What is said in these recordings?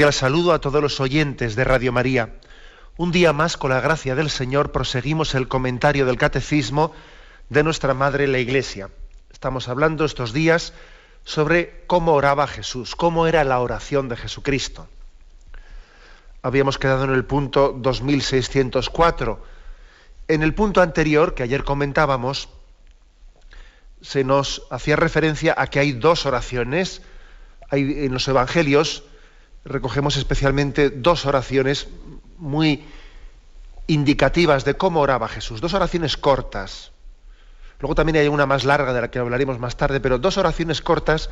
Al saludo a todos los oyentes de Radio María. Un día más, con la gracia del Señor, proseguimos el comentario del Catecismo de nuestra Madre la Iglesia. Estamos hablando estos días sobre cómo oraba Jesús, cómo era la oración de Jesucristo. Habíamos quedado en el punto 2604. En el punto anterior, que ayer comentábamos, se nos hacía referencia a que hay dos oraciones. En los Evangelios recogemos especialmente dos oraciones muy indicativas de cómo oraba Jesús, dos oraciones cortas. Luego también hay una más larga de la que hablaremos más tarde, pero dos oraciones cortas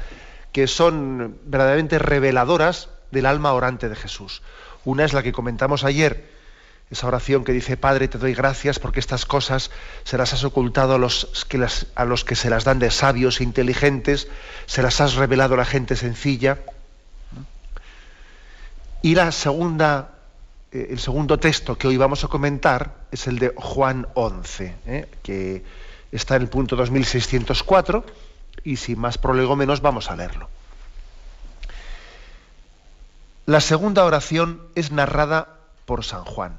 que son verdaderamente reveladoras del alma orante de Jesús. Una es la que comentamos ayer, esa oración que dice: Padre, te doy gracias porque estas cosas se las has ocultado a los que se las dan de sabios e inteligentes, se las has revelado a la gente sencilla. Y la segunda, el segundo texto que hoy vamos a comentar es el de Juan 11, que está en el punto 2604, y sin más prolegómenos vamos a leerlo. La segunda oración es narrada por San Juan,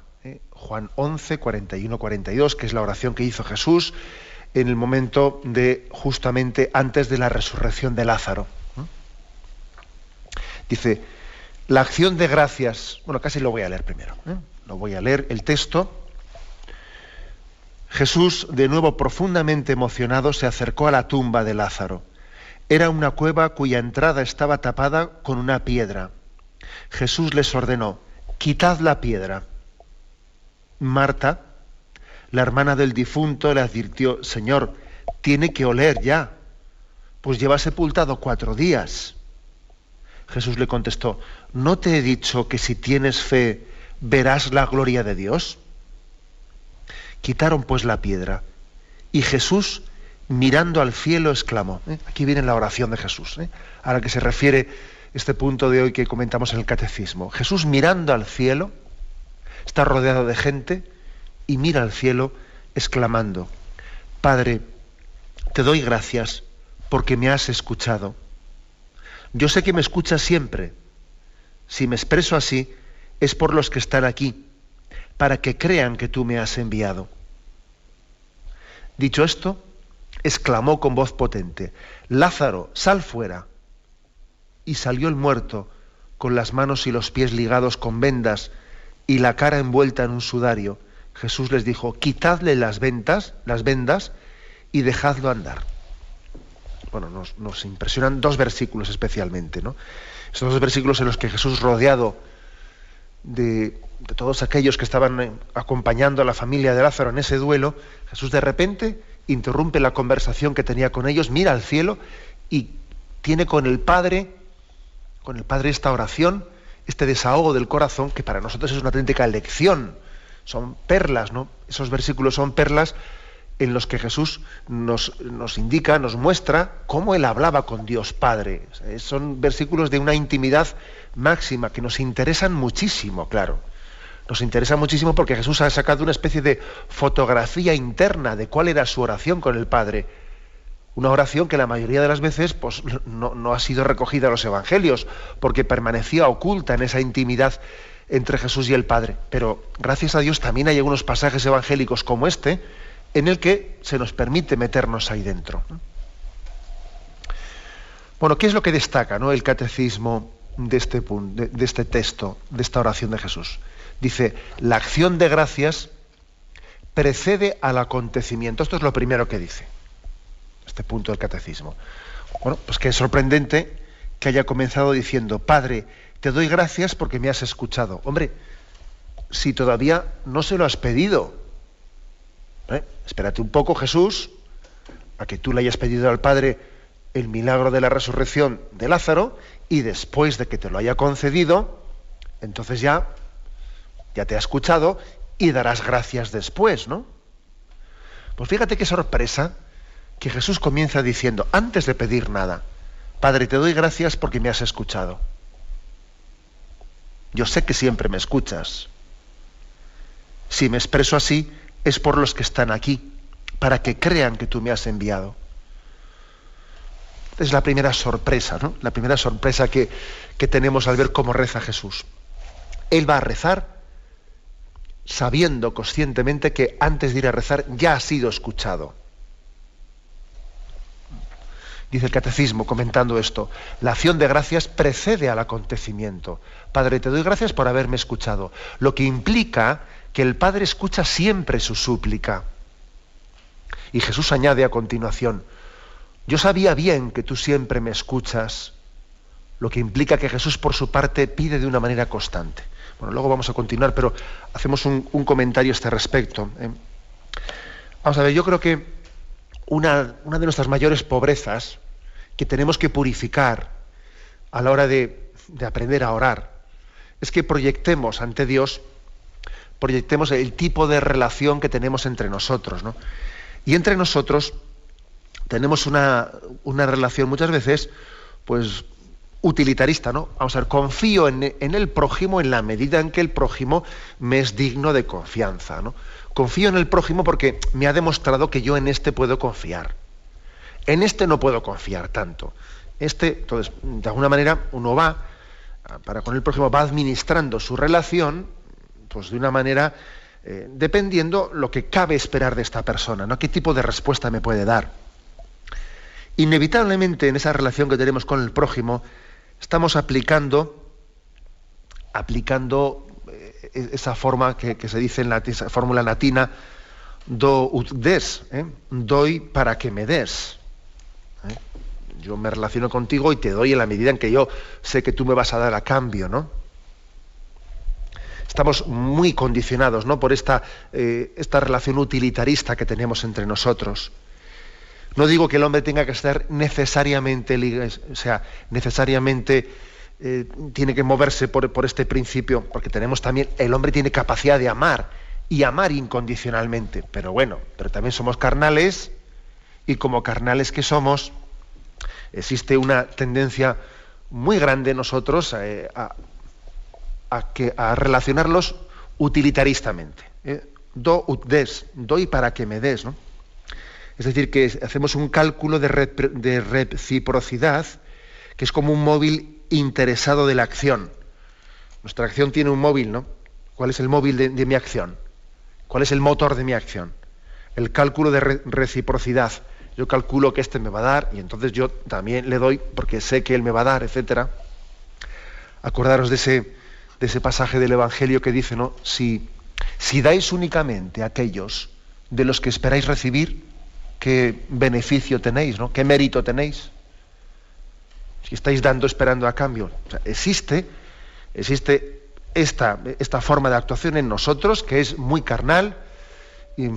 Juan 11, 41, 42, que es la oración que hizo Jesús en el momento de, justamente antes de la resurrección de Lázaro. Dice: la acción de gracias, bueno, casi lo voy a leer primero, lo voy a leer el texto. Jesús, de nuevo profundamente emocionado, se acercó a la tumba de Lázaro. Era una cueva cuya entrada estaba tapada con una piedra. Jesús les ordenó: quitad la piedra. Marta, la hermana del difunto, le advirtió: Señor, tiene que oler ya, pues lleva sepultado 4 días. Jesús le contestó: ¿no te he dicho que si tienes fe verás la gloria de Dios? Quitaron pues la piedra, y Jesús, mirando al cielo, exclamó. Aquí viene la oración de Jesús, a la que se refiere este punto de hoy que comentamos en el Catecismo. Jesús, mirando al cielo, está rodeado de gente y mira al cielo exclamando: Padre, te doy gracias porque me has escuchado. Yo sé que me escuchas siempre. Si me expreso así, es por los que están aquí, para que crean que tú me has enviado. Dicho esto, exclamó con voz potente: Lázaro, sal fuera. Y salió el muerto, con las manos y los pies ligados con vendas y la cara envuelta en un sudario. Jesús les dijo: quitadle las vendas y dejadlo andar. Bueno, nos impresionan dos versículos especialmente, ¿no? Estos dos versículos en los que Jesús, rodeado de todos aquellos que estaban acompañando a la familia de Lázaro en ese duelo, Jesús de repente interrumpe la conversación que tenía con ellos, mira al cielo y tiene con el Padre esta oración, este desahogo del corazón, que para nosotros es una auténtica lección. Son perlas, ¿no? Esos versículos son perlas en los que Jesús nos indica, nos muestra cómo él hablaba con Dios Padre. Son versículos de una intimidad máxima que nos interesan muchísimo, claro. Nos interesa muchísimo porque Jesús ha sacado una especie de fotografía interna de cuál era su oración con el Padre. Una oración que la mayoría de las veces pues, no ha sido recogida en los Evangelios, porque permanecía oculta en esa intimidad entre Jesús y el Padre. Pero gracias a Dios también hay algunos pasajes evangélicos como este, en el que se nos permite meternos ahí dentro. Bueno, ¿qué es lo que destaca, ¿no?, el Catecismo de este punto, de este texto, de esta oración de Jesús? Dice: la acción de gracias precede al acontecimiento. Esto es lo primero que dice este punto del Catecismo. Bueno, pues que es sorprendente que haya comenzado diciendo: Padre, te doy gracias porque me has escuchado. Hombre, si todavía no se lo has pedido, espérate un poco, Jesús, a que tú le hayas pedido al Padre el milagro de la resurrección de Lázaro, y después de que te lo haya concedido, entonces ya te ha escuchado y darás gracias después, ¿no? Pues fíjate qué sorpresa que Jesús comienza diciendo, antes de pedir nada: Padre, te doy gracias porque me has escuchado. Yo sé que siempre me escuchas. Si me expreso así, es por los que están aquí, para que crean que tú me has enviado. Esta es la primera sorpresa, ¿no? La primera sorpresa que tenemos al ver cómo reza Jesús. Él va a rezar sabiendo conscientemente que antes de ir a rezar ya ha sido escuchado. Dice el Catecismo, comentando esto, la acción de gracias precede al acontecimiento. Padre, te doy gracias por haberme escuchado, lo que implica que el Padre escucha siempre su súplica. Y Jesús añade a continuación, yo sabía bien que tú siempre me escuchas, lo que implica que Jesús por su parte pide de una manera constante. Bueno, luego vamos a continuar, pero hacemos un comentario a este respecto. Vamos a ver, yo creo que una de nuestras mayores pobrezas que tenemos que purificar a la hora de aprender a orar es que proyectemos ante Dios, proyectemos el tipo de relación que tenemos entre nosotros, ¿no? Y entre nosotros tenemos una relación muchas veces, pues, utilitarista, ¿no? Vamos a ver, confío en el prójimo en la medida en que el prójimo me es digno de confianza, ¿no? Confío en el prójimo porque me ha demostrado que yo en este puedo confiar. En este no puedo confiar tanto. Entonces, de alguna manera, uno va, para con el prójimo, va administrando su relación, pues de una manera, dependiendo lo que cabe esperar de esta persona, ¿no? ¿Qué tipo de respuesta me puede dar? Inevitablemente, en esa relación que tenemos con el prójimo, estamos aplicando esa forma que se dice en latín, esa fórmula latina, do ut des, doy para que me des. Yo me relaciono contigo y te doy en la medida en que yo sé que tú me vas a dar a cambio, ¿no? Estamos muy condicionados, ¿no?, por esta relación utilitarista que tenemos entre nosotros. No digo que el hombre tenga que estar necesariamente, tiene que moverse por este principio, porque tenemos también, el hombre tiene capacidad de amar, y amar incondicionalmente, pero también somos carnales, y como carnales que somos, existe una tendencia muy grande en nosotros a relacionarlos utilitaristamente. Do ut des, doy para que me des, ¿no? Es decir, que hacemos un cálculo de reciprocidad, que es como un móvil interesado de la acción. Nuestra acción tiene un móvil, ¿no? ¿Cuál es el móvil de mi acción? ¿Cuál es el motor de mi acción? El cálculo de reciprocidad. Yo calculo que este me va a dar y entonces yo también le doy porque sé que él me va a dar, etcétera. Acordaros de ese pasaje del Evangelio que dice, ¿no? Si dais únicamente a aquellos de los que esperáis recibir, ¿qué beneficio tenéis, ¿no? ¿Qué mérito tenéis? Si estáis dando esperando a cambio. O sea, existe esta forma de actuación en nosotros que es muy carnal, y,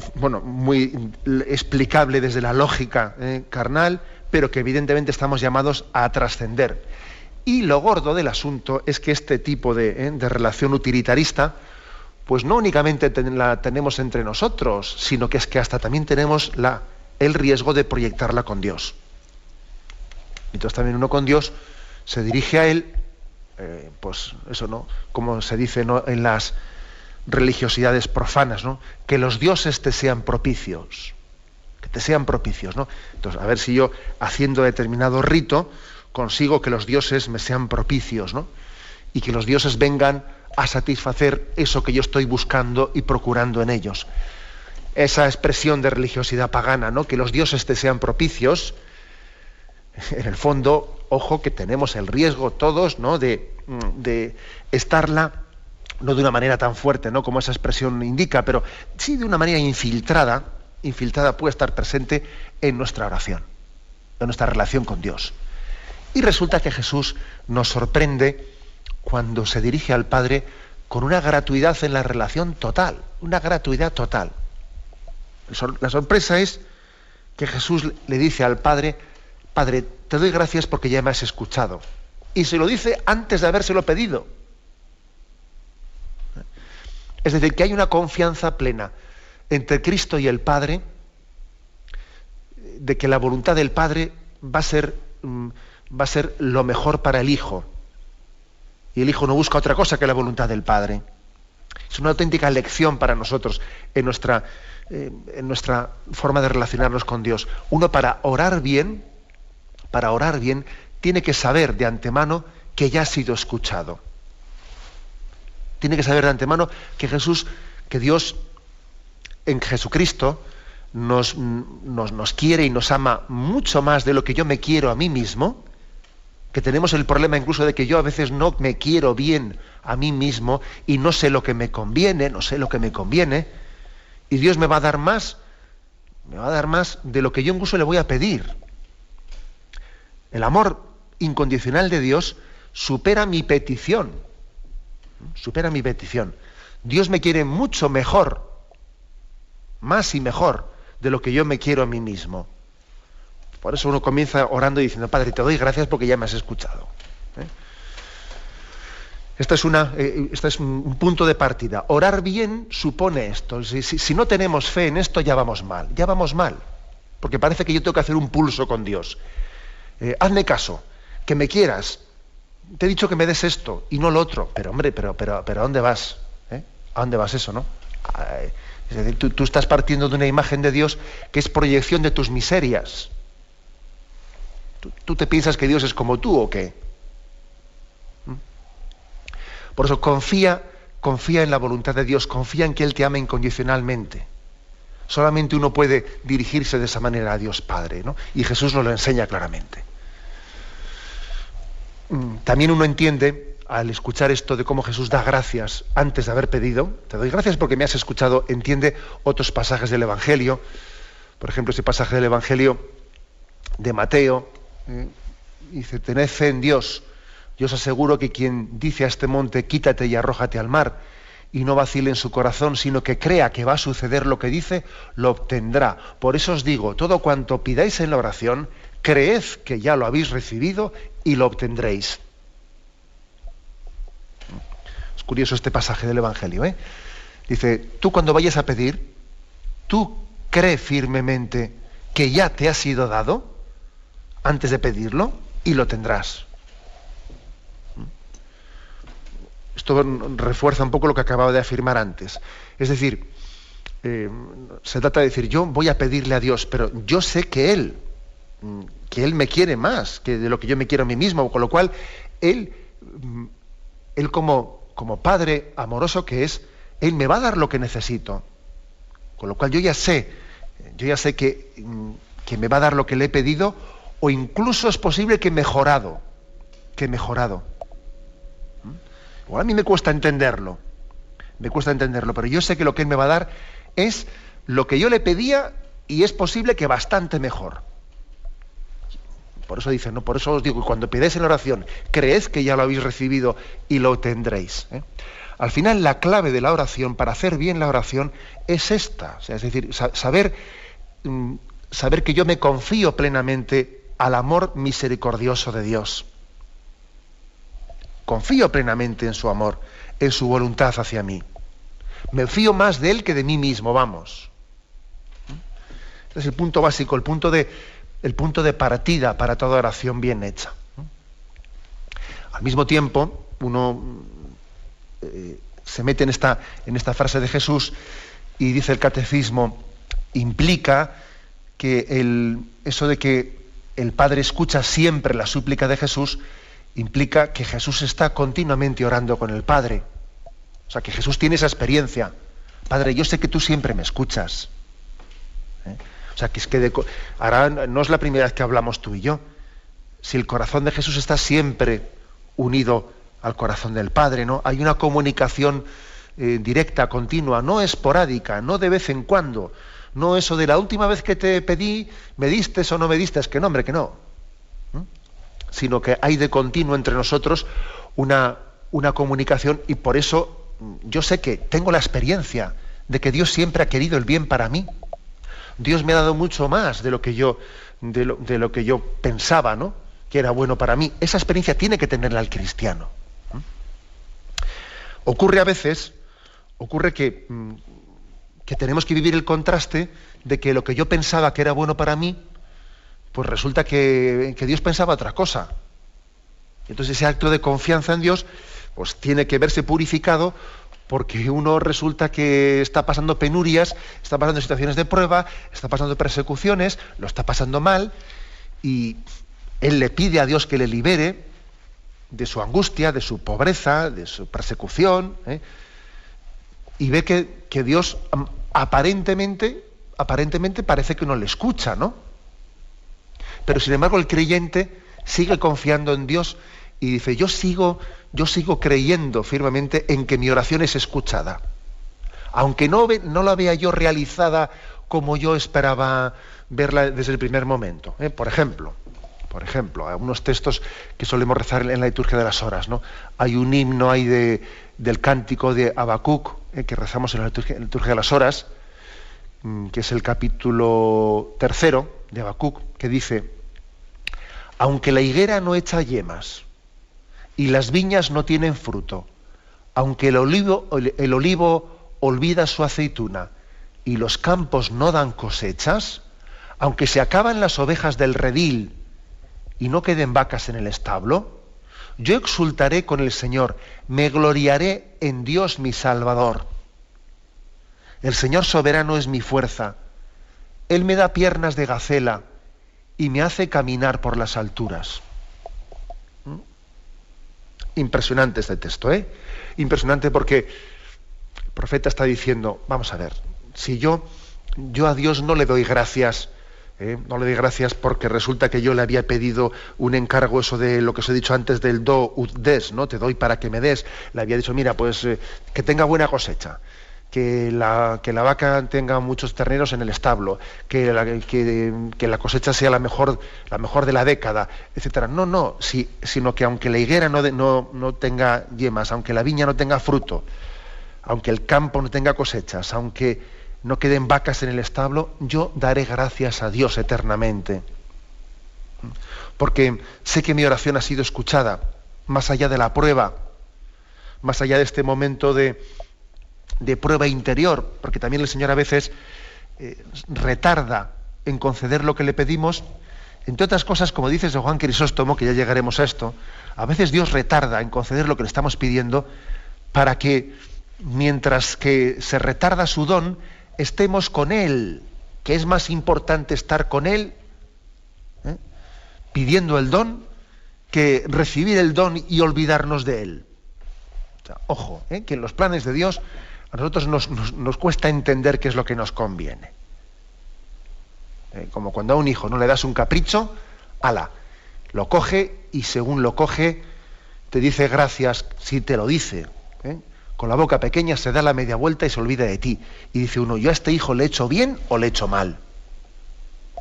muy explicable desde la lógica carnal, pero que evidentemente estamos llamados a trascender. Y lo gordo del asunto es que este tipo de relación utilitarista, pues no únicamente la tenemos entre nosotros, sino que es que hasta también tenemos el riesgo de proyectarla con Dios. Entonces también uno con Dios se dirige a Él, pues eso, ¿no? Como se dice, ¿no?, en las religiosidades profanas, ¿no?, que los dioses te sean propicios, ¿no? Entonces, a ver si yo, haciendo determinado rito, consigo que los dioses me sean propicios, ¿no?, y que los dioses vengan a satisfacer eso que yo estoy buscando y procurando en ellos. Esa expresión de religiosidad pagana, ¿no?, que los dioses te sean propicios, en el fondo, ojo, que tenemos el riesgo todos, ¿no?, de estarla, no de una manera tan fuerte, ¿no?, como esa expresión indica, pero sí de una manera infiltrada puede estar presente en nuestra oración, en nuestra relación con Dios. Y resulta que Jesús nos sorprende cuando se dirige al Padre con una gratuidad en la relación total, una gratuidad total. La sorpresa es que Jesús le dice al Padre: Padre, te doy gracias porque ya me has escuchado. Y se lo dice antes de habérselo pedido. Es decir, que hay una confianza plena entre Cristo y el Padre, de que la voluntad del Padre va a ser lo mejor para el Hijo. Y el Hijo no busca otra cosa que la voluntad del Padre. Es una auténtica lección para nosotros en nuestra forma de relacionarnos con Dios. Uno, para orar bien, para orar bien, tiene que saber de antemano que ya ha sido escuchado. Tiene que saber de antemano que Dios en Jesucristo nos quiere y nos ama mucho más de lo que yo me quiero a mí mismo, que tenemos el problema incluso de que yo a veces no me quiero bien a mí mismo y no sé lo que me conviene, y Dios me va a dar más de lo que yo incluso le voy a pedir. El amor incondicional de Dios supera mi petición. Dios me quiere mucho mejor, más y mejor de lo que yo me quiero a mí mismo. Por eso uno comienza orando y diciendo: Padre, te doy gracias porque ya me has escuchado. Este es un punto de partida. Orar bien supone esto. Si no tenemos fe en esto, ya vamos mal, porque parece que yo tengo que hacer un pulso con Dios. Hazme caso, que me quieras. Te he dicho que me des esto y no lo otro. Pero hombre, pero ¿a dónde vas? ¿A dónde vas eso, no? Es decir, tú estás partiendo de una imagen de Dios que es proyección de tus miserias. ¿Tú te piensas que Dios es como tú o qué? Por eso confía en la voluntad de Dios, confía en que Él te ama incondicionalmente. Solamente uno puede dirigirse de esa manera a Dios Padre, ¿no? Y Jesús nos lo enseña claramente. También uno entiende, al escuchar esto de cómo Jesús da gracias antes de haber pedido, te doy gracias porque me has escuchado, entiende otros pasajes del Evangelio. Por ejemplo, ese pasaje del Evangelio de Mateo, dice: tened fe en Dios. Yo os aseguro que quien dice a este monte, quítate y arrójate al mar, y no vacile en su corazón, sino que crea que va a suceder lo que dice, lo obtendrá. Por eso os digo, todo cuanto pidáis en la oración, creed que ya lo habéis recibido y lo obtendréis. Es curioso este pasaje del Evangelio, ¿eh? Dice: tú cuando vayas a pedir, tú cree firmemente que ya te ha sido dado antes de pedirlo y lo tendrás. Esto refuerza un poco lo que acababa de afirmar antes. Es decir, se trata de decir: yo voy a pedirle a Dios, pero yo sé que Él me quiere más que de lo que yo me quiero a mí mismo, con lo cual Él como Padre amoroso que es, Él me va a dar lo que necesito. Con lo cual yo ya sé que me va a dar lo que le he pedido, o incluso es posible que mejorado. Igual a mí me cuesta entenderlo, pero yo sé que lo que Él me va a dar es lo que yo le pedía y es posible que bastante mejor. Por eso dice, ¿no? Por eso os digo, cuando pidáis en la oración, creed que ya lo habéis recibido y lo tendréis. Al final, la clave de la oración, para hacer bien la oración, es esta. O sea, es decir, saber que yo me confío plenamente al amor misericordioso de Dios. Confío plenamente en su amor, en su voluntad hacia mí. Me fío más de Él que de mí mismo, vamos. Este es el punto básico, el punto de partida para toda oración bien hecha. Al mismo tiempo, uno se mete en esta frase de Jesús y dice el catecismo, implica que eso de que el Padre escucha siempre la súplica de Jesús, implica que Jesús está continuamente orando con el Padre. O sea, que Jesús tiene esa experiencia. Padre, yo sé que tú siempre me escuchas. O sea, que es que ahora no es la primera vez que hablamos tú y yo. Si el corazón de Jesús está siempre unido al corazón del Padre, ¿no? Hay una comunicación directa, continua, no esporádica, no de vez en cuando. No eso de la última vez que te pedí, me diste o no me diste, que no, hombre, que no. Sino que hay de continuo entre nosotros una comunicación, y por eso yo sé que tengo la experiencia de que Dios siempre ha querido el bien para mí. Dios me ha dado mucho más de lo que yo pensaba, ¿no?, que era bueno para mí. Esa experiencia tiene que tenerla el cristiano. Ocurre a veces que tenemos que vivir el contraste de que lo que yo pensaba que era bueno para mí, pues resulta que Dios pensaba otra cosa. Entonces ese acto de confianza en Dios pues tiene que verse purificado, porque uno resulta que está pasando penurias, está pasando situaciones de prueba, está pasando persecuciones, lo está pasando mal, y Él le pide a Dios que le libere de su angustia, de su pobreza, de su persecución, y ve que Dios aparentemente parece que no le escucha, ¿no? Pero sin embargo el creyente sigue confiando en Dios y dice, yo sigo creyendo firmemente en que mi oración es escuchada. Aunque no la vea yo realizada como yo esperaba verla desde el primer momento. Por ejemplo, algunos textos que solemos rezar en la liturgia de las horas, ¿no? Hay un himno del cántico de Habacuc, que rezamos en la liturgia de las horas, que es el capítulo 3 de Habacuc, que dice: aunque la higuera no echa yemas y las viñas no tienen fruto, aunque el olivo olvida su aceituna y los campos no dan cosechas, aunque se acaban las ovejas del redil y no queden vacas en el establo, yo exultaré con el Señor, me gloriaré en Dios mi Salvador. El Señor soberano es mi fuerza, Él me da piernas de gacela y me hace caminar por las alturas. Impresionante este texto, Impresionante porque el profeta está diciendo, vamos a ver, si yo a Dios no le doy gracias, no le doy gracias porque resulta que yo le había pedido un encargo, eso de lo que os he dicho antes del do ut des, ¿no? Te doy para que me des. Le había dicho, mira, pues que tenga buena cosecha, que la vaca tenga muchos terneros en el establo, que la cosecha sea la mejor de la década, etcétera. No, sino que aunque la higuera no tenga yemas, aunque la viña no tenga fruto, aunque el campo no tenga cosechas, aunque no queden vacas en el establo, yo daré gracias a Dios eternamente. Porque sé que mi oración ha sido escuchada, más allá de la prueba, más allá de este momento de prueba interior, porque también el Señor a veces retarda en conceder lo que le pedimos, entre otras cosas, como dice San Juan Crisóstomo, que ya llegaremos a esto, a veces Dios retarda en conceder lo que le estamos pidiendo para que, mientras que se retarda su don, estemos con Él, que es más importante estar con Él, pidiendo el don, que recibir el don y olvidarnos de Él. O sea, ojo, que en los planes de Dios a nosotros nos cuesta entender qué es lo que nos conviene. Como cuando a un hijo no le das un capricho, ala, lo coge y según lo coge te dice gracias si te lo dice. Con la boca pequeña se da la media vuelta y se olvida de ti. Y dice uno, ¿yo a este hijo le he hecho bien o le he hecho mal?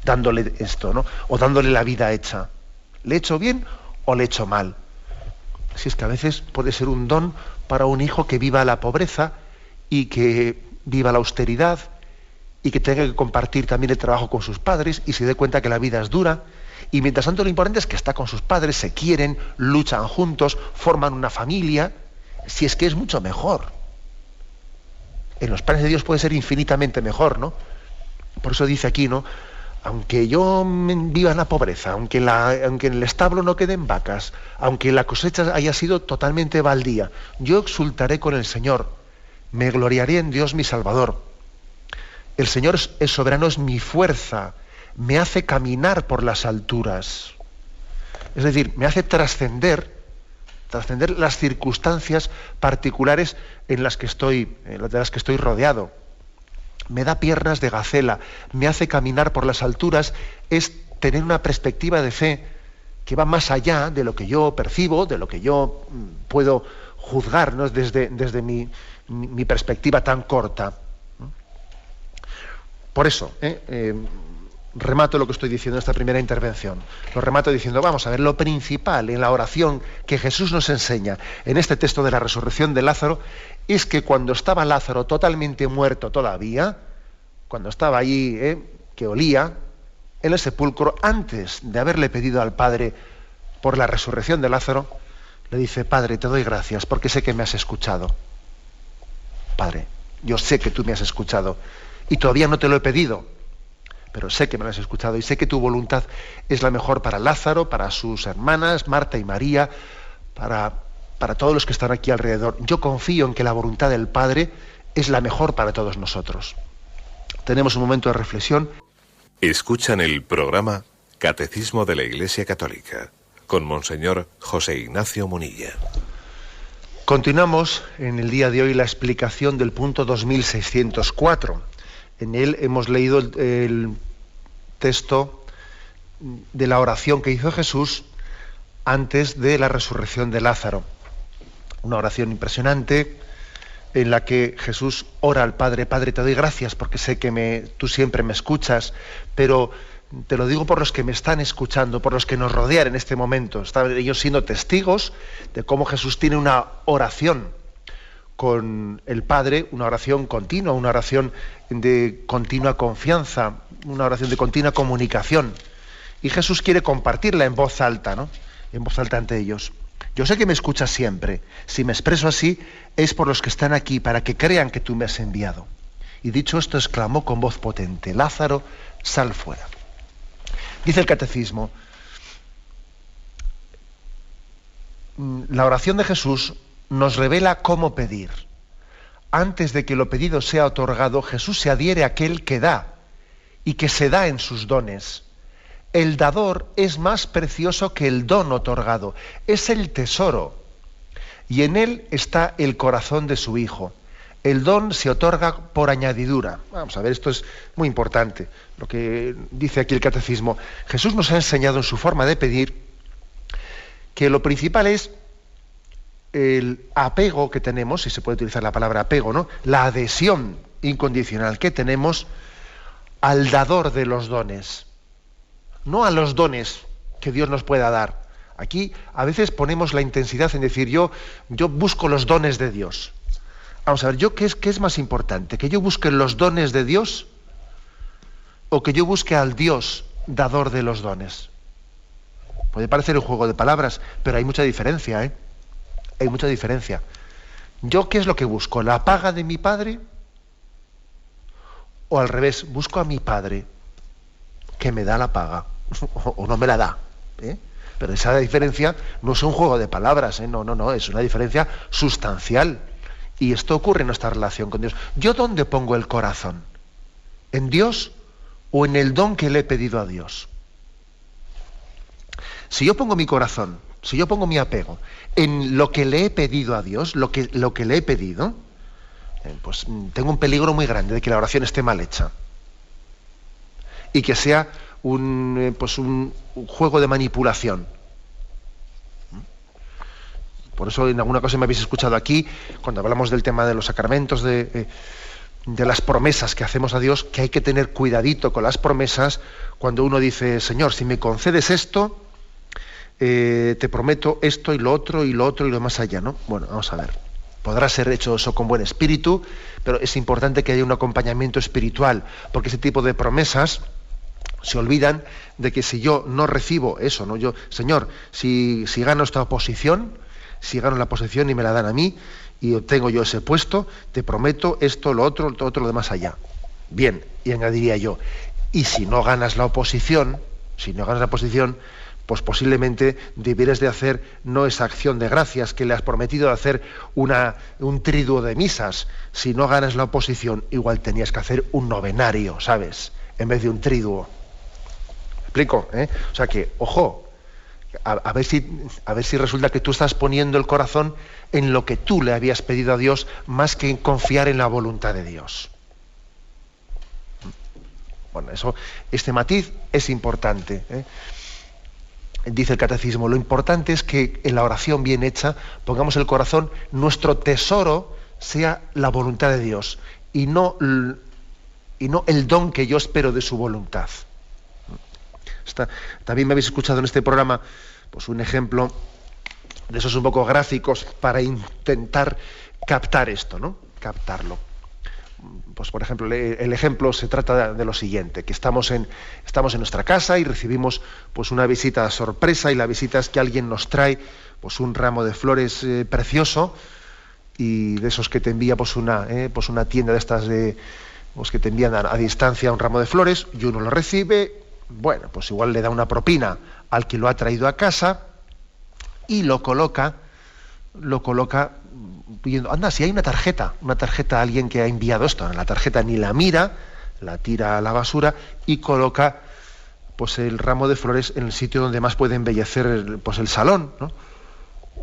Dándole esto, ¿no? O dándole la vida hecha. ¿Le he hecho bien o le he hecho mal? Si es que a veces puede ser un don para un hijo que viva la pobreza y que viva la austeridad y que tenga que compartir también el trabajo con sus padres y se dé cuenta que la vida es dura. Y mientras tanto lo importante es que está con sus padres, se quieren, luchan juntos, forman una familia. Si es que es mucho mejor. En los planes de Dios puede ser infinitamente mejor, ¿no? Por eso dice aquí, ¿no? Aunque yo viva en la pobreza, aunque en el establo no queden vacas, aunque la cosecha haya sido totalmente baldía, yo exultaré con el Señor, me gloriaré en Dios mi Salvador. El Señor es soberano, es mi fuerza, me hace caminar por las alturas. Es decir, me hace trascender las circunstancias particulares de las que estoy rodeado. Me da piernas de gacela, me hace caminar por las alturas, es tener una perspectiva de fe que va más allá de lo que yo percibo, de lo que yo puedo juzgar, ¿no? desde mi perspectiva tan corta. Por eso, remato lo que estoy diciendo en esta primera intervención. Lo remato diciendo, vamos a ver, lo principal en la oración que Jesús nos enseña en este texto de la resurrección de Lázaro es que cuando estaba Lázaro totalmente muerto todavía, cuando estaba allí, que olía, en el sepulcro, antes de haberle pedido al Padre por la resurrección de Lázaro, le dice, Padre, te doy gracias porque sé que me has escuchado. Padre, yo sé que tú me has escuchado y todavía no te lo he pedido, pero sé que me lo has escuchado y sé que tu voluntad es la mejor para Lázaro, para sus hermanas, Marta y María, para todos los que están aquí alrededor. Yo confío en que la voluntad del Padre es la mejor para todos nosotros. Tenemos un momento de reflexión. Escuchan el programa Catecismo de la Iglesia Católica, con Monseñor José Ignacio Munilla. Continuamos en el día de hoy la explicación del punto 2604. En él hemos leído el texto de la oración que hizo Jesús antes de la resurrección de Lázaro. Una oración impresionante en la que Jesús ora al Padre: Padre, te doy gracias porque sé que tú siempre me escuchas, pero te lo digo por los que me están escuchando, por los que nos rodean en este momento. Están ellos siendo testigos de cómo Jesús tiene una oración con el Padre, una oración continua, una oración de continua confianza, una oración de continua comunicación. Y Jesús quiere compartirla en voz alta, ¿no? En voz alta ante ellos. Yo sé que me escuchas siempre. Si me expreso así, es por los que están aquí, para que crean que tú me has enviado. Y dicho esto, exclamó con voz potente: Lázaro, sal fuera. Dice el Catecismo, la oración de Jesús nos revela cómo pedir. Antes de que lo pedido sea otorgado, Jesús se adhiere a aquel que da y que se da en sus dones. El dador es más precioso que el don otorgado, es el tesoro, y en él está el corazón de su Hijo. El don se otorga por añadidura. Vamos a ver, esto es muy importante, lo que dice aquí el Catecismo. Jesús nos ha enseñado en su forma de pedir que lo principal es el apego que tenemos, si se puede utilizar la palabra apego, ¿no? La adhesión incondicional que tenemos al dador de los dones, no a los dones que Dios nos pueda dar. Aquí a veces ponemos la intensidad en decir yo busco los dones de Dios. Vamos a ver, ¿qué es más importante? ¿Que yo busque los dones de Dios o que yo busque al Dios dador de los dones? Puede parecer un juego de palabras, pero hay mucha diferencia, ¿eh? Hay mucha diferencia. ¿Yo qué es lo que busco? ¿La paga de mi Padre? ¿O al revés, busco a mi Padre que me da la paga o no me la da? ¿Eh? Pero esa diferencia no es un juego de palabras, ¿eh? No, es una diferencia sustancial. Y esto ocurre en nuestra relación con Dios. ¿Yo dónde pongo el corazón? ¿En Dios o en el don que le he pedido a Dios? Si yo pongo mi corazón, si yo pongo mi apego en lo que le he pedido a Dios, lo que le he pedido, pues tengo un peligro muy grande de que la oración esté mal hecha. Y que sea un juego de manipulación. Por eso en alguna cosa me habéis escuchado aquí, cuando hablamos del tema de los sacramentos, de las promesas que hacemos a Dios, que hay que tener cuidadito con las promesas cuando uno dice: Señor, si me concedes esto, te prometo esto y lo otro y lo más allá, ¿no? Bueno, vamos a ver. Podrá ser hecho eso con buen espíritu, pero es importante que haya un acompañamiento espiritual, porque ese tipo de promesas se olvidan de que si yo no recibo eso, ¿no? Señor, si gano esta oposición, si gano la posición y me la dan a mí y obtengo yo ese puesto, te prometo esto, lo otro, lo demás allá. Bien, y añadiría yo, y si no ganas la oposición, pues posiblemente debieras de hacer no esa acción de gracias que le has prometido de hacer un triduo de misas. Si no ganas la oposición, igual tenías que hacer un novenario, ¿sabes? En vez de un triduo. ¿Me explico? O sea que, ojo, a ver si resulta que tú estás poniendo el corazón en lo que tú le habías pedido a Dios más que en confiar en la voluntad de Dios. Bueno, este matiz es importante, ¿eh? Dice el Catecismo, lo importante es que en la oración bien hecha pongamos el corazón, nuestro tesoro sea la voluntad de Dios y no el don que yo espero de su voluntad. También me habéis escuchado en este programa pues un ejemplo de esos un poco gráficos para intentar captar esto, ¿no? Captarlo. Pues por ejemplo, el ejemplo se trata de lo siguiente, que estamos en nuestra casa y recibimos pues una visita sorpresa, y la visita es que alguien nos trae pues un ramo de flores precioso, y de esos que te envía pues una tienda de estas pues que te envían a distancia un ramo de flores, y uno lo recibe, bueno, pues igual le da una propina al que lo ha traído a casa y lo coloca pidiendo, anda, si hay una tarjeta a alguien que ha enviado esto, la tarjeta ni la mira, la tira a la basura y coloca pues el ramo de flores en el sitio donde más puede embellecer pues el salón, ¿no?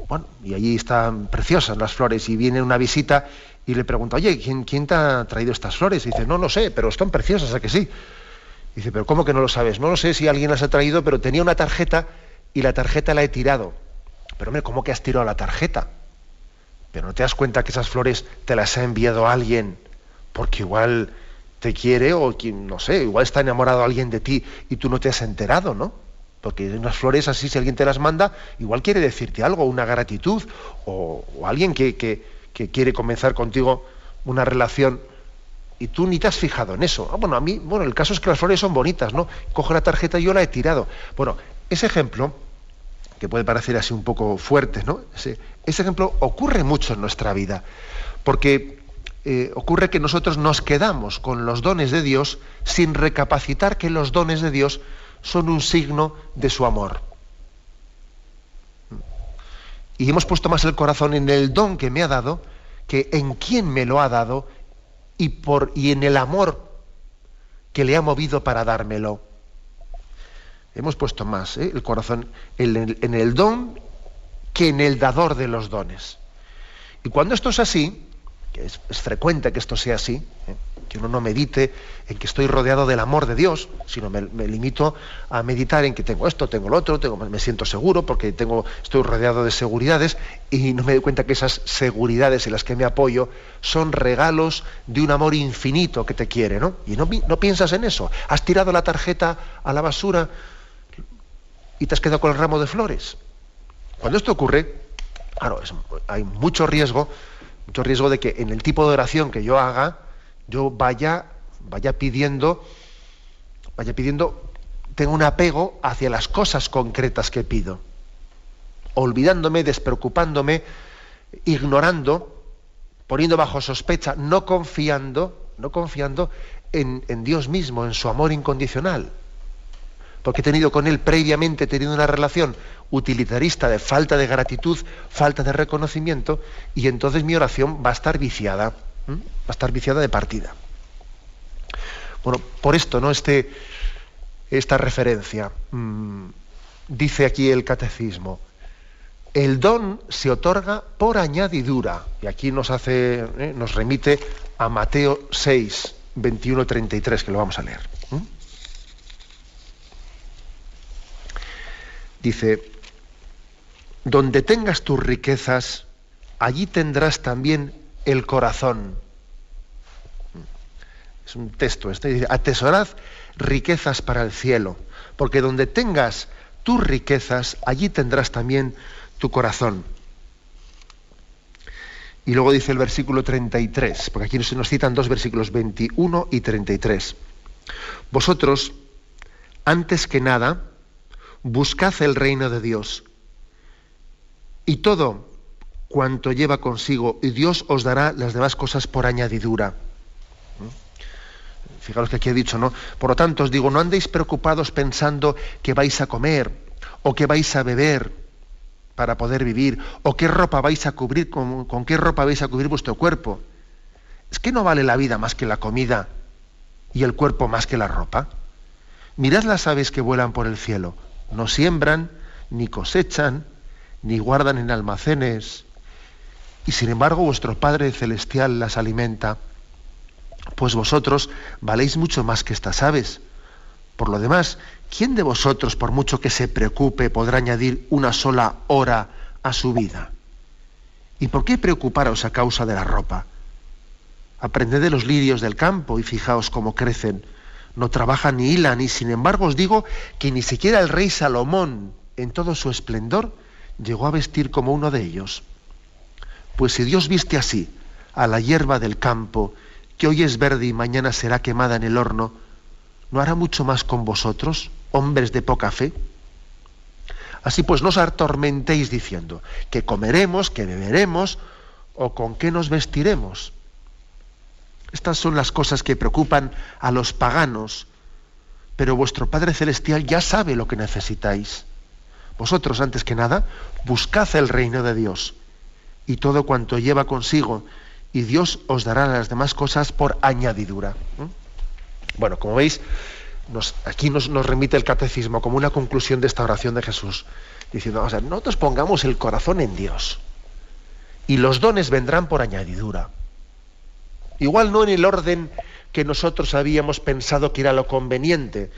Bueno, y allí están preciosas las flores y viene una visita y le pregunta, oye, ¿quién te ha traído estas flores? Y dice, no lo sé, pero están preciosas, ¿a que sí? Y dice, pero ¿cómo que no lo sabes? No lo sé si alguien las ha traído, pero tenía una tarjeta y la tarjeta la he tirado. Pero hombre, ¿cómo que has tirado la tarjeta? Pero ¿no te das cuenta que esas flores te las ha enviado alguien porque igual te quiere o no sé, igual está enamorado alguien de ti y tú no te has enterado, ¿no? Porque unas flores así, si alguien te las manda, igual quiere decirte algo, una gratitud, o alguien que quiere comenzar contigo una relación y tú ni te has fijado en eso. Bueno, el caso es que las flores son bonitas, ¿no? Cojo la tarjeta y yo la he tirado. Bueno, ese ejemplo, que puede parecer así un poco fuerte, ¿no? Ese ejemplo ocurre mucho en nuestra vida, porque ocurre que nosotros nos quedamos con los dones de Dios sin recapacitar que los dones de Dios son un signo de su amor. Y hemos puesto más el corazón en el don que me ha dado que en quién me lo ha dado y en el amor que le ha movido para dármelo. Hemos puesto más el corazón en el don que en el dador de los dones. Y cuando esto es así, que es frecuente que esto sea así, que uno no medite en que estoy rodeado del amor de Dios, sino me limito a meditar en que tengo esto, tengo lo otro, me siento seguro porque estoy rodeado de seguridades y no me doy cuenta que esas seguridades en las que me apoyo son regalos de un amor infinito que te quiere, ¿no? Y no piensas en eso. Has tirado la tarjeta a la basura y te has quedado con el ramo de flores. Cuando esto ocurre, claro, hay mucho riesgo de que en el tipo de oración que yo haga, yo vaya pidiendo, tengo un apego hacia las cosas concretas que pido, olvidándome, despreocupándome, ignorando, poniendo bajo sospecha, no confiando en Dios mismo, en su amor incondicional. Porque he tenido con Él previamente una relación utilitarista de falta de gratitud, falta de reconocimiento, y entonces mi oración va a estar viciada, de partida. Bueno, por esto, ¿no? Esta referencia, dice aquí el catecismo, el don se otorga por añadidura, y aquí nos remite a Mateo 6, 21, 33, que lo vamos a leer. Dice, donde tengas tus riquezas, allí tendrás también el corazón. Es un texto dice, atesorad riquezas para el cielo, porque donde tengas tus riquezas, allí tendrás también tu corazón. Y luego dice el versículo 33, porque aquí se nos citan dos versículos, 21 y 33. Vosotros, antes que nada, buscad el reino de Dios y todo cuanto lleva consigo, y Dios os dará las demás cosas por añadidura. Fijaros que aquí he dicho, ¿no? Por lo tanto os digo, no andéis preocupados pensando que vais a comer o que vais a beber para poder vivir, o qué ropa vais a cubrir, con qué ropa vais a cubrir vuestro cuerpo. ¿Es que no vale la vida más que la comida y el cuerpo más que la ropa? Mirad las aves que vuelan por el cielo. No siembran, ni cosechan, ni guardan en almacenes, y sin embargo vuestro Padre Celestial las alimenta. Pues vosotros valéis mucho más que estas aves. Por lo demás, ¿quién de vosotros, por mucho que se preocupe, podrá añadir una sola hora a su vida? ¿Y por qué preocuparos a causa de la ropa? Aprended de los lirios del campo y fijaos cómo crecen. No trabajan ni hilan, y sin embargo os digo que ni siquiera el rey Salomón, en todo su esplendor, llegó a vestir como uno de ellos. Pues si Dios viste así a la hierba del campo, que hoy es verde y mañana será quemada en el horno, ¿no hará mucho más con vosotros, hombres de poca fe? Así pues, no os atormentéis diciendo que comeremos, que beberemos, o con qué nos vestiremos. Estas son las cosas que preocupan a los paganos, pero vuestro Padre Celestial ya sabe lo que necesitáis. Vosotros, antes que nada, buscad el reino de Dios y todo cuanto lleva consigo, y Dios os dará las demás cosas por añadidura. Bueno, como veis, aquí nos remite el catecismo como una conclusión de esta oración de Jesús, diciendo, o sea, nosotros pongamos el corazón en Dios y los dones vendrán por añadidura. Igual no en el orden que nosotros habíamos pensado que era lo conveniente,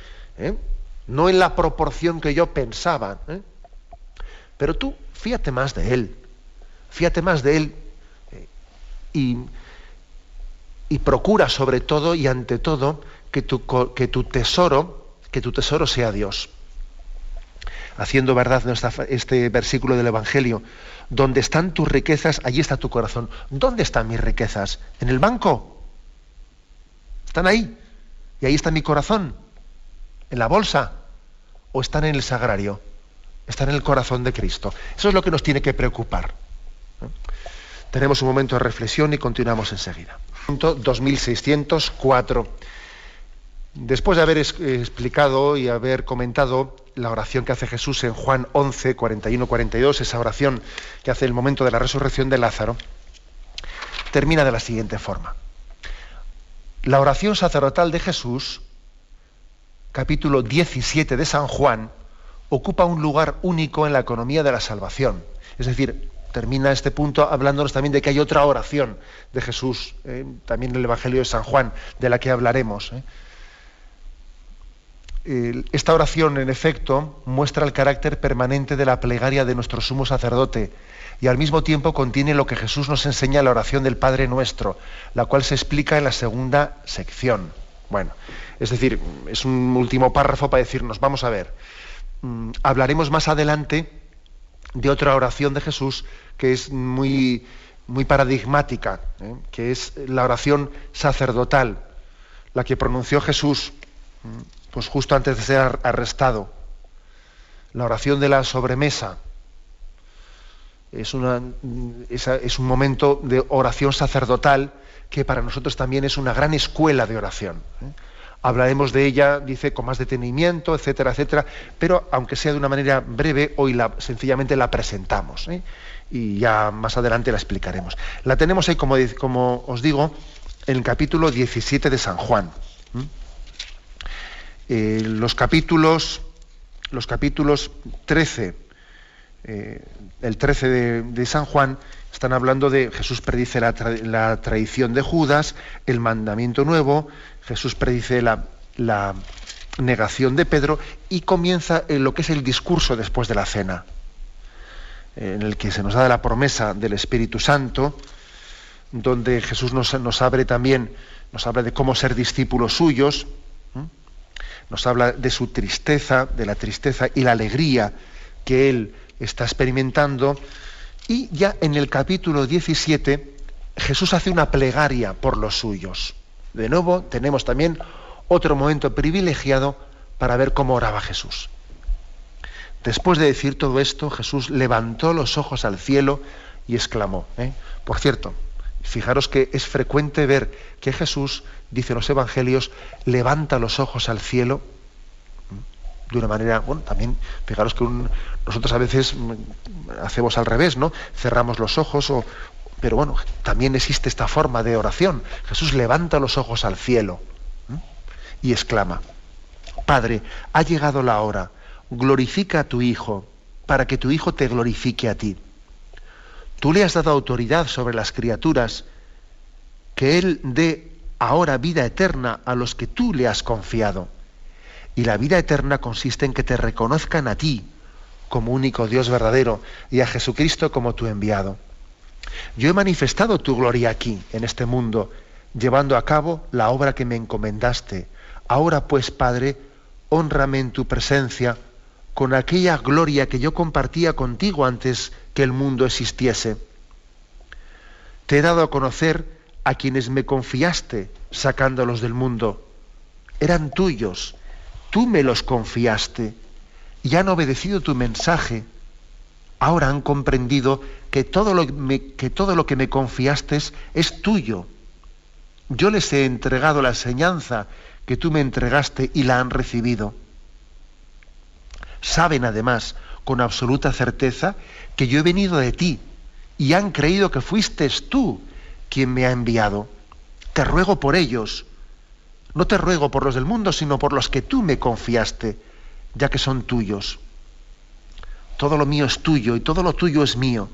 no en la proporción que yo pensaba, pero tú fíate más de Él, y procura sobre todo y ante todo que tu tesoro sea Dios. Haciendo verdad este versículo del Evangelio, donde están tus riquezas, allí está tu corazón. ¿Dónde están mis riquezas? ¿En el banco? ¿Están ahí? ¿Y ahí está mi corazón? ¿En la bolsa? ¿O están en el sagrario? Están en el corazón de Cristo. Eso es lo que nos tiene que preocupar. Tenemos un momento de reflexión y continuamos enseguida. Punto 2604. Después de haber explicado y haber comentado la oración que hace Jesús en Juan 11, 41, 42, esa oración que hace el momento de la resurrección de Lázaro, termina de la siguiente forma. La oración sacerdotal de Jesús, capítulo 17 de San Juan, ocupa un lugar único en la economía de la salvación. Es decir, termina este punto hablándonos también de que hay otra oración de Jesús, también en el Evangelio de San Juan, de la que hablaremos. Esta oración, en efecto, muestra el carácter permanente de la plegaria de nuestro sumo sacerdote y al mismo tiempo contiene lo que Jesús nos enseña en la oración del Padre Nuestro, la cual se explica en la segunda sección. Bueno, es decir, es un último párrafo para decirnos, vamos a ver, hablaremos más adelante de otra oración de Jesús que es muy, muy paradigmática, que es la oración sacerdotal, la que pronunció Jesús pues justo antes de ser arrestado. La oración de la sobremesa es un momento de oración sacerdotal que para nosotros también es una gran escuela de oración. Hablaremos de ella, dice, con más detenimiento, etcétera, etcétera, pero aunque sea de una manera breve, hoy sencillamente la presentamos, y ya más adelante la explicaremos. La tenemos ahí, como os digo, en el capítulo 17 de San Juan. Los capítulos 13, el 13 de San Juan, están hablando de Jesús predice la traición de Judas, el mandamiento nuevo, Jesús predice la negación de Pedro y comienza lo que es el discurso después de la cena, en el que se nos da la promesa del Espíritu Santo, donde Jesús nos habla de cómo ser discípulos suyos, nos habla de su tristeza, de la tristeza y la alegría que él está experimentando, y ya en el capítulo 17 Jesús hace una plegaria por los suyos. De nuevo tenemos también otro momento privilegiado para ver cómo oraba Jesús. Después de decir todo esto, Jesús levantó los ojos al cielo y exclamó. Por cierto, fijaros que es frecuente ver que Jesús, dice en los evangelios, levanta los ojos al cielo de una manera, bueno, también fijaros que nosotros a veces hacemos al revés, ¿no? Cerramos los ojos, pero bueno, también existe esta forma de oración. Jesús levanta los ojos al cielo y exclama: Padre, ha llegado la hora, glorifica a tu Hijo, para que tu Hijo te glorifique a ti. Tú le has dado autoridad sobre las criaturas, que Él dé ahora vida eterna a los que tú le has confiado. Y la vida eterna consiste en que te reconozcan a ti como único Dios verdadero y a Jesucristo como tu enviado. Yo he manifestado tu gloria aquí, en este mundo, llevando a cabo la obra que me encomendaste. Ahora pues, Padre, hónrame en tu presencia con aquella gloria que yo compartía contigo antes que el mundo existiese. Te he dado a conocer a quienes me confiaste sacándolos del mundo. Eran tuyos, tú me los confiaste y han obedecido tu mensaje. Ahora han comprendido que todo lo que me confiaste es tuyo. Yo les he entregado la enseñanza que tú me entregaste y la han recibido. Saben además con absoluta certeza que yo he venido de ti y han creído que fuiste tú quien me ha enviado. Te ruego por ellos, No te ruego por los del mundo, sino por los que tú me confiaste, ya que son tuyos. Todo lo mío es tuyo y todo lo tuyo es mío.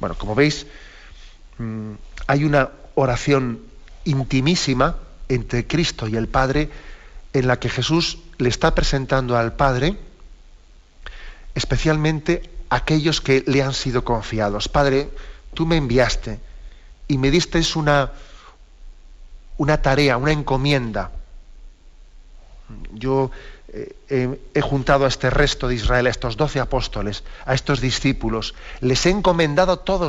Bueno, como veis, hay una oración intimísima entre Cristo y el Padre, en la que Jesús le está presentando al Padre especialmente aquellos que le han sido confiados. Padre, tú me enviaste y me diste una tarea, una encomienda. Yo he juntado a este resto de Israel, a estos 12 apóstoles, a estos discípulos, les he encomendado todo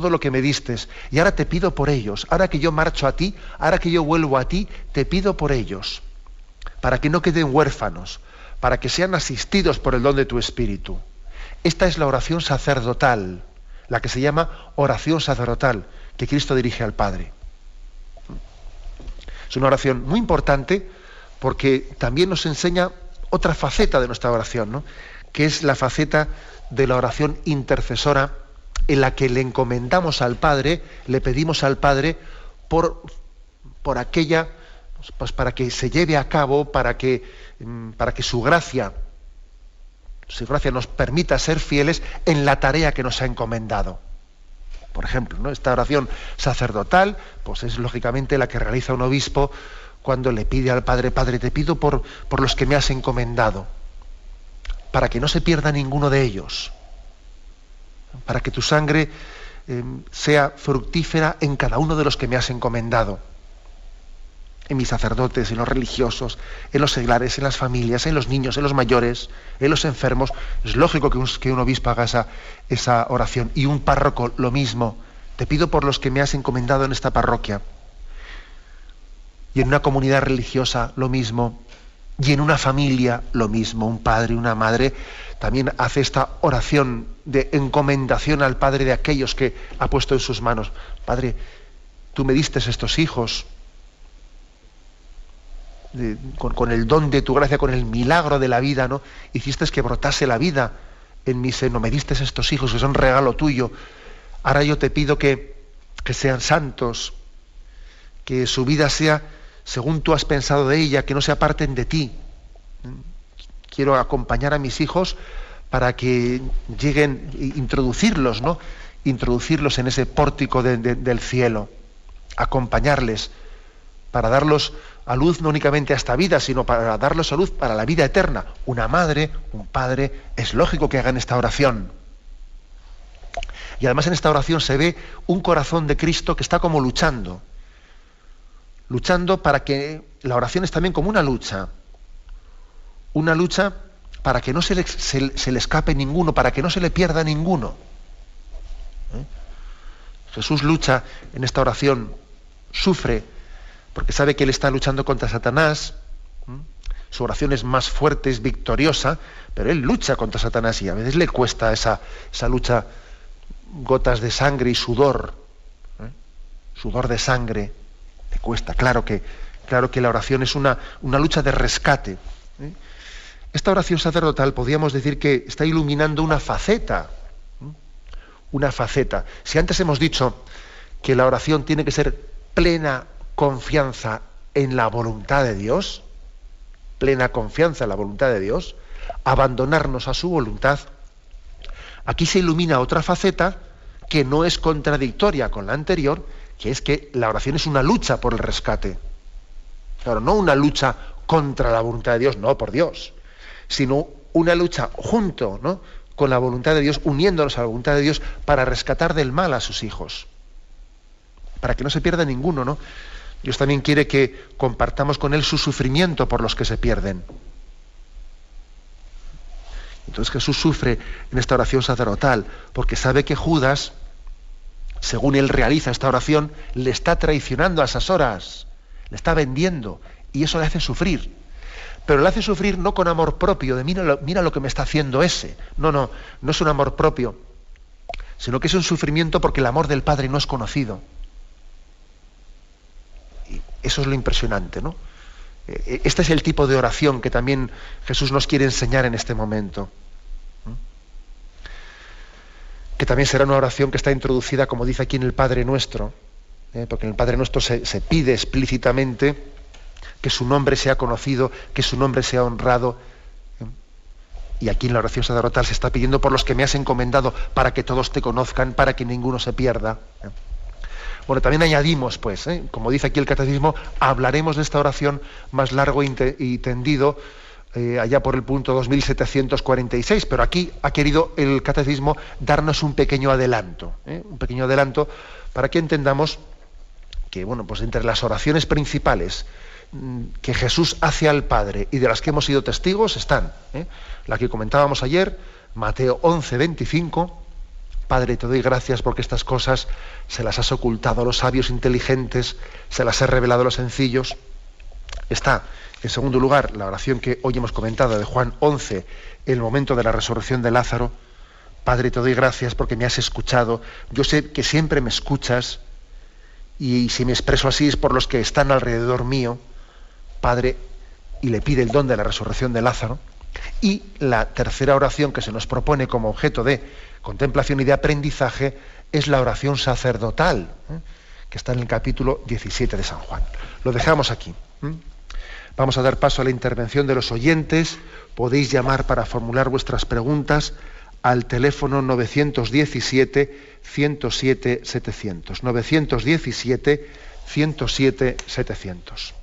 lo que me distes, y ahora te pido por ellos. Ahora que yo marcho a ti, ahora que yo vuelvo a ti, te pido por ellos, para que no queden huérfanos, para que sean asistidos por el don de tu Espíritu. Esta es la oración sacerdotal, la que se llama oración sacerdotal, que Cristo dirige al Padre. Es una oración muy importante, porque también nos enseña otra faceta de nuestra oración, ¿no? Que es la faceta de la oración intercesora, en la que le encomendamos al Padre, le pedimos al Padre por aquella, pues para que se lleve a cabo, para que su gracia nos permita ser fieles en la tarea que nos ha encomendado. Por ejemplo, ¿no? Esta oración sacerdotal, pues es lógicamente la que realiza un obispo cuando le pide al Padre: Padre, te pido por los que me has encomendado, para que no se pierda ninguno de ellos, para que tu sangre sea fructífera en cada uno de los que me has encomendado, en mis sacerdotes, en los religiosos, en los seglares, en las familias, en los niños, en los mayores, en los enfermos. Es lógico que un obispo haga esa oración, y un párroco lo mismo. Te pido por los que me has encomendado en esta parroquia. Y en una comunidad religiosa lo mismo, y en una familia lo mismo. Un padre, una madre también hace esta oración de encomendación al Padre de aquellos que ha puesto en sus manos. Padre, tú me diste estos hijos, con el don de tu gracia, con el milagro de la vida, ¿no? Hiciste que brotase la vida en mi seno, me diste estos hijos que son regalo tuyo. Ahora yo te pido que sean santos, que su vida sea según tú has pensado de ella, que no se aparten de ti. Quiero acompañar a mis hijos para que lleguen, introducirlos, ¿no? Introducirlos en ese pórtico del cielo, acompañarles para darlos a luz no únicamente a esta vida, sino para darlos a luz para la vida eterna. Una madre, un padre, es lógico que hagan esta oración. Y además en esta oración se ve un corazón de Cristo que está como luchando para que la oración es también como una lucha para que no se le escape ninguno, para que no se le pierda ninguno. Jesús lucha en esta oración, sufre, porque sabe que él está luchando contra Satanás. Su oración es más fuerte, es victoriosa, pero él lucha contra Satanás, y a veces le cuesta esa lucha, gotas de sangre y sudor, sudor de sangre. Le cuesta, claro que la oración es una lucha de rescate. Esta oración sacerdotal podríamos decir que está iluminando una faceta. Si antes hemos dicho que la oración tiene que ser plena confianza en la voluntad de Dios, abandonarnos a su voluntad, aquí se ilumina otra faceta que no es contradictoria con la anterior, que es que la oración es una lucha por el rescate. Claro, no una lucha contra la voluntad de Dios, no, por Dios, sino una lucha junto, ¿no?, con la voluntad de Dios, uniéndonos a la voluntad de Dios para rescatar del mal a sus hijos, para que no se pierda ninguno, ¿no? Dios también quiere que compartamos con Él su sufrimiento por los que se pierden. Entonces Jesús sufre en esta oración sacerdotal, porque sabe que Judas, según él realiza esta oración, le está traicionando a esas horas, le está vendiendo, y eso le hace sufrir. Pero le hace sufrir no con amor propio, de mira lo que me está haciendo ese. No es un amor propio, sino que es un sufrimiento porque el amor del Padre no es conocido. Y eso es lo impresionante, ¿no? Este es el tipo de oración que también Jesús nos quiere enseñar en este momento. Que también será una oración que está introducida, como dice aquí en el Padre Nuestro, porque en el Padre Nuestro se pide explícitamente que su nombre sea conocido, que su nombre sea honrado. Y aquí en la oración sacerdotal se está pidiendo por los que me has encomendado, para que todos te conozcan, para que ninguno se pierda. Bueno, también añadimos, pues, como dice aquí el Catecismo, hablaremos de esta oración más largo y tendido allá por el punto 2746, pero aquí ha querido el Catecismo darnos un pequeño adelanto para que entendamos que, bueno, pues entre las oraciones principales que Jesús hace al Padre y de las que hemos sido testigos están la que comentábamos ayer, Mateo 11:25, Padre, te doy gracias porque estas cosas se las has ocultado a los sabios inteligentes, se las has revelado a los sencillos. Está, en segundo lugar, la oración que hoy hemos comentado de Juan 11, el momento de la resurrección de Lázaro. Padre, te doy gracias porque me has escuchado. Yo sé que siempre me escuchas y si me expreso así es por los que están alrededor mío. Padre, y le pide el don de la resurrección de Lázaro. Y la tercera oración que se nos propone como objeto de contemplación y de aprendizaje es la oración sacerdotal, que está en el capítulo 17 de San Juan. Lo dejamos aquí. Vamos a dar paso a la intervención de los oyentes. Podéis llamar para formular vuestras preguntas al teléfono 917-107-700. 917-107-700.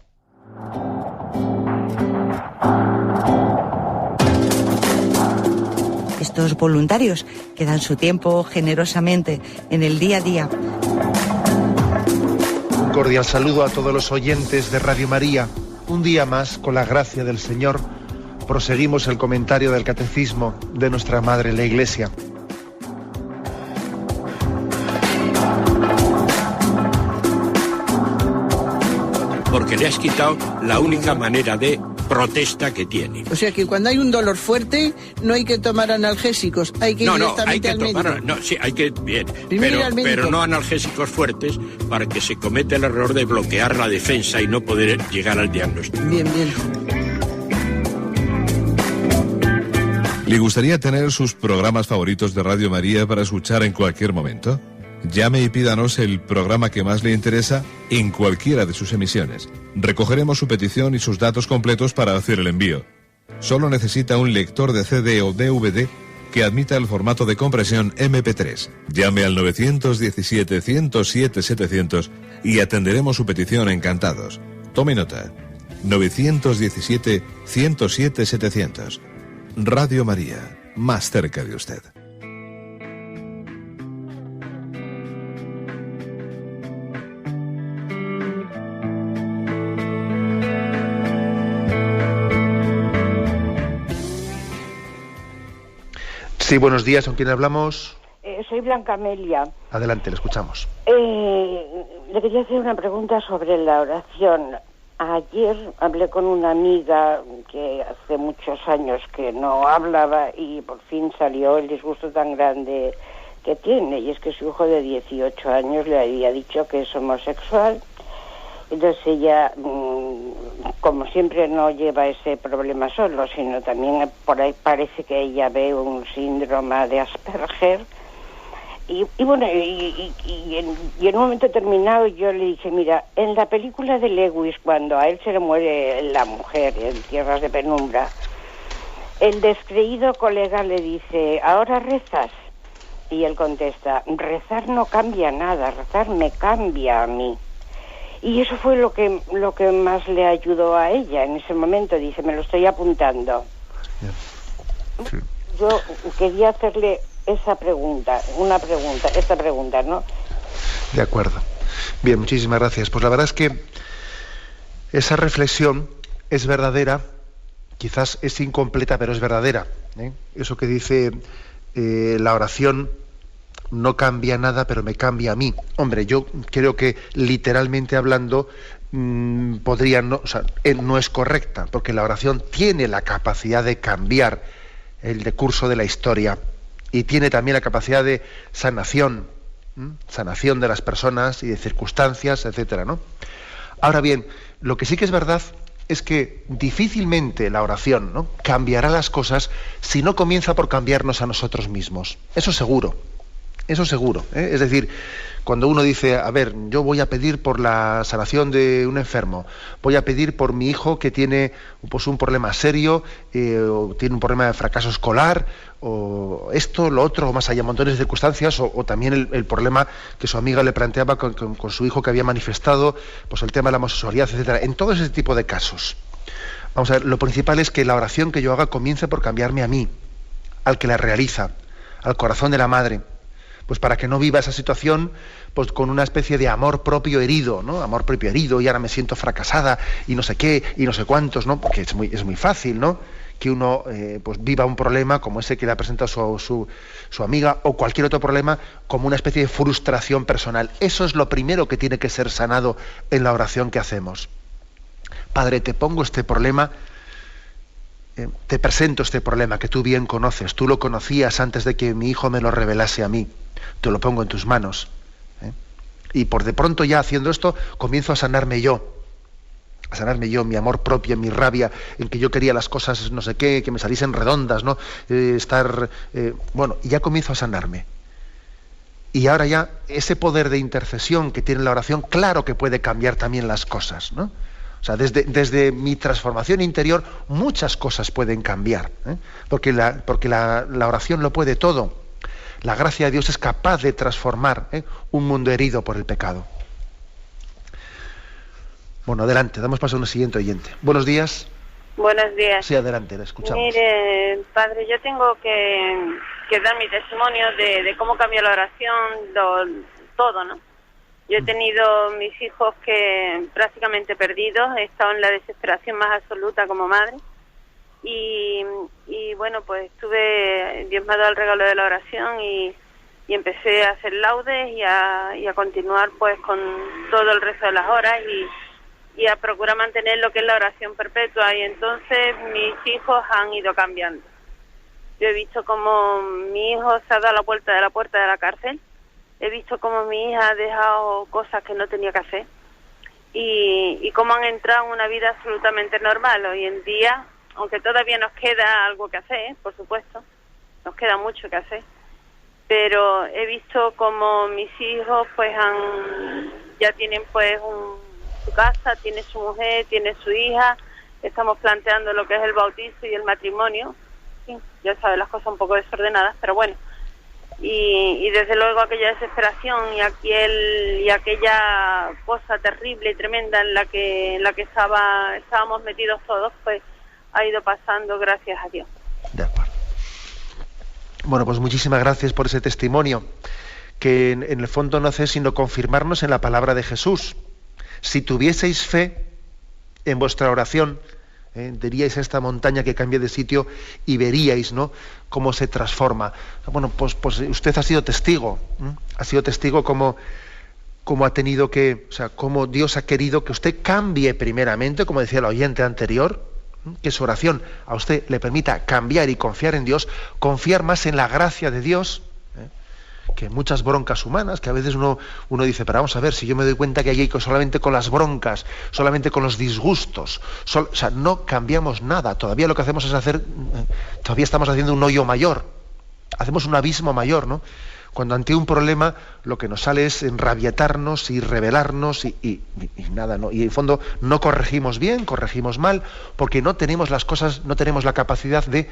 Estos voluntarios que dan su tiempo generosamente en el día a día. Un cordial saludo a todos los oyentes de Radio María. Un día más, con la gracia del Señor, proseguimos el comentario del Catecismo de nuestra Madre la Iglesia. Porque le has quitado la única manera de protesta que tiene. O sea que cuando hay un dolor fuerte no hay que tomar analgésicos, hay que ir directamente al médico. Sí, hay que, bien, pero no analgésicos fuertes para que se cometa el error de bloquear la defensa y no poder llegar al diagnóstico. Bien. ¿Le gustaría tener sus programas favoritos de Radio María para escuchar en cualquier momento? Llame y pídanos el programa que más le interesa en cualquiera de sus emisiones. Recogeremos su petición y sus datos completos para hacer el envío. Solo necesita un lector de CD o DVD que admita el formato de compresión MP3. Llame al 917-107-700 y atenderemos su petición encantados. Tome nota. 917-107-700. Radio María, más cerca de usted. Sí, buenos días, ¿con quién hablamos? Soy Blanca Amelia. Adelante, le escuchamos. Le quería hacer una pregunta sobre la oración. Ayer hablé con una amiga que hace muchos años que no hablaba y por fin salió el disgusto tan grande que tiene, y es que su hijo de 18 años le había dicho que es homosexual. Entonces ella, como siempre, no lleva ese problema solo, sino también por ahí parece que ella ve un síndrome de Asperger. Y en un momento determinado yo le dije, mira, en la película de Lewis, cuando a él se le muere la mujer en Tierras de Penumbra, el descreído colega le dice, ¿ahora rezas? Y él contesta, rezar no cambia nada, rezar me cambia a mí. Y eso fue lo que más le ayudó a ella en ese momento. Dice, me lo estoy apuntando. Sí. Yo quería hacerle esta pregunta, ¿no? De acuerdo. Bien, muchísimas gracias. Pues la verdad es que esa reflexión es verdadera, quizás es incompleta, pero es verdadera. Eso que dice la oración no cambia nada, pero me cambia a mí. Hombre, yo creo que literalmente hablando podría no, o sea, no es correcta, porque la oración tiene la capacidad de cambiar el decurso de la historia y tiene también la capacidad de sanación de las personas y de circunstancias, etcétera, ¿no? Ahora bien, lo que sí que es verdad es que difícilmente la oración, ¿no?, cambiará las cosas si no comienza por cambiarnos a nosotros mismos. Eso seguro. Eso seguro, ¿eh? Es decir, cuando uno dice, a ver, yo voy a pedir por la sanación de un enfermo, voy a pedir por mi hijo que tiene pues un problema serio, o tiene un problema de fracaso escolar, o esto, lo otro, o más allá, montones de circunstancias, o también el problema que su amiga le planteaba con su hijo que había manifestado, pues el tema de la homosexualidad, etcétera. En todo ese tipo de casos, vamos a ver, lo principal es que la oración que yo haga comience por cambiarme a mí, al que la realiza, al corazón de la madre, pues para que no viva esa situación pues con una especie de amor propio herido, ¿no? Amor propio herido, y ahora me siento fracasada, y no sé qué, y no sé cuántos, ¿no? Porque es muy fácil, ¿no? Que uno pues viva un problema como ese que le ha presentado su amiga, o cualquier otro problema, como una especie de frustración personal. Eso es lo primero que tiene que ser sanado en la oración que hacemos. Padre, te pongo este problema, te presento este problema que tú bien conoces, tú lo conocías antes de que mi hijo me lo revelase a mí, te lo pongo en tus manos. Y por de pronto ya haciendo esto, comienzo a sanarme yo, mi amor propio, mi rabia, en que yo quería las cosas no sé qué, que me saliesen redondas, ¿no? Bueno, y ya comienzo a sanarme. Y ahora ya ese poder de intercesión que tiene la oración, claro que puede cambiar también las cosas, ¿no? O sea, desde mi transformación interior muchas cosas pueden cambiar, ¿eh? Porque la oración lo puede todo. La gracia de Dios es capaz de transformar un mundo herido por el pecado. Bueno, adelante, damos paso a un siguiente oyente. Buenos días. Buenos días. Sí, adelante, la escuchamos. Mire, padre, yo tengo que dar mi testimonio de cómo cambió la oración, todo, ¿no? Yo he tenido mis hijos que prácticamente perdidos, he estado en la desesperación más absoluta como madre. Y bueno, pues Dios me ha dado el regalo de la oración y empecé a hacer laudes y a continuar pues con todo el resto de las horas y a procurar mantener lo que es la oración perpetua, y entonces mis hijos han ido cambiando. Yo he visto cómo mi hijo se ha dado la puerta de la cárcel, he visto cómo mi hija ha dejado cosas que no tenía que hacer y cómo han entrado en una vida absolutamente normal. Hoy en día, aunque todavía nos queda algo que hacer, por supuesto, nos queda mucho que hacer, pero he visto como mis hijos pues ya tienen pues su casa, tiene su mujer, tiene su hija, estamos planteando lo que es el bautizo y el matrimonio, sí, ya sabes, las cosas un poco desordenadas, pero bueno, y desde luego aquella desesperación y aquella cosa terrible y tremenda en la que estábamos metidos todos, pues ha ido pasando, gracias a Dios. De acuerdo. Bueno, pues muchísimas gracias por ese testimonio, que en el fondo no hace sino confirmarnos en la palabra de Jesús. Si tuvieseis fe en vuestra oración, diríais a esta montaña que cambie de sitio y veríais, ¿no?, cómo se transforma. Bueno, pues usted ha sido testigo, ha sido testigo cómo ha tenido que, o sea, cómo Dios ha querido que usted cambie primeramente, como decía el oyente anterior, que su oración a usted le permita cambiar y confiar en Dios, confiar más en la gracia de Dios, que en muchas broncas humanas, que a veces uno dice, pero vamos a ver, si yo me doy cuenta que hay que solamente con las broncas, solamente con los disgustos, o sea, no cambiamos nada, todavía lo que hacemos es todavía estamos haciendo un hoyo mayor, hacemos un abismo mayor, ¿no? Cuando ante un problema lo que nos sale es enrabietarnos y rebelarnos y nada, ¿no? Y en el fondo no corregimos bien, corregimos mal, porque no tenemos la capacidad de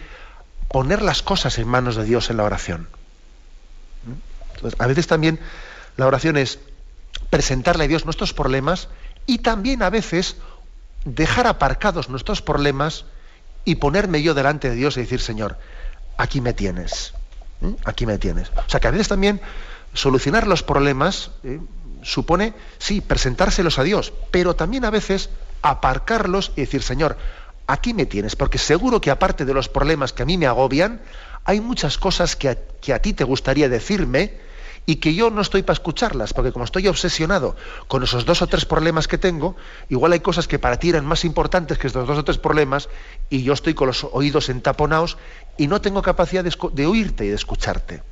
poner las cosas en manos de Dios en la oración. Entonces, a veces también la oración es presentarle a Dios nuestros problemas y también a veces dejar aparcados nuestros problemas y ponerme yo delante de Dios y decir, Señor, aquí me tienes. Aquí me tienes. O sea que a veces también solucionar los problemas supone, sí, presentárselos a Dios, pero también a veces aparcarlos y decir, Señor, aquí me tienes, porque seguro que aparte de los problemas que a mí me agobian, hay muchas cosas que a ti te gustaría decirme y que yo no estoy para escucharlas, porque como estoy obsesionado con esos 2 o 3 problemas que tengo, igual hay cosas que para ti eran más importantes que estos 2 o 3 problemas y yo estoy con los oídos entaponados y no tengo capacidad de oírte y de escucharte.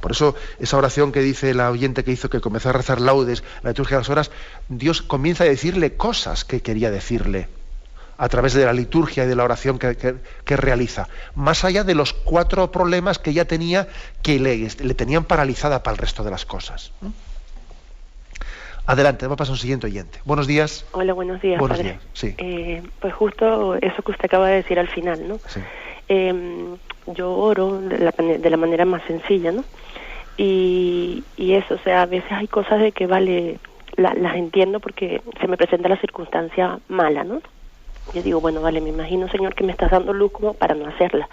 Por eso esa oración que dice la oyente que hizo, que comenzó a rezar laudes, la liturgia de las horas, Dios comienza a decirle cosas que quería decirle. a través de la liturgia y de la oración que realiza, más allá de los 4 problemas que ya tenía, que le tenían paralizada para el resto de las cosas. Adelante, vamos a pasar a un siguiente oyente. Buenos días. Hola, buenos días, buenos padre. Días, sí. Pues justo eso que usted acaba de decir al final, ¿no? Sí. Yo oro de la manera más sencilla, ¿no? Y eso, o sea, a veces hay cosas de que las entiendo porque se me presenta la circunstancia mala, ¿no? Yo digo, bueno, vale, me imagino, Señor, que me estás dando luz como para no hacerla.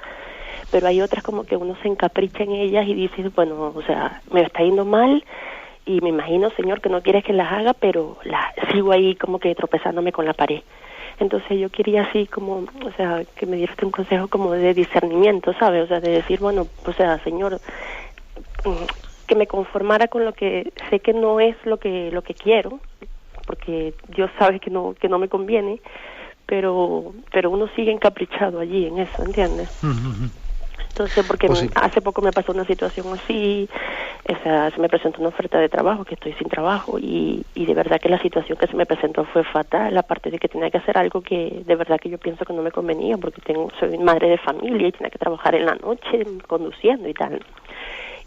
Pero hay otras como que uno se encapricha en ellas y dice, bueno, o sea, me está yendo mal y me imagino, Señor, que no quieres que las haga, pero sigo ahí como que tropezándome con la pared. Entonces yo quería así como, o sea, que me diera un consejo como de discernimiento, ¿sabes? O sea, de decir, bueno, o sea, Señor, que me conformara con lo que sé que no es lo que quiero, porque Dios sabe que no me conviene, pero uno sigue encaprichado allí en eso, ¿entiendes? Entonces, porque pues sí. Hace poco me pasó una situación así, se me presentó una oferta de trabajo, que estoy sin trabajo, y de verdad que la situación que se me presentó fue fatal, aparte de que tenía que hacer algo que de verdad que yo pienso que no me convenía, porque soy madre de familia y tenía que trabajar en la noche conduciendo y tal.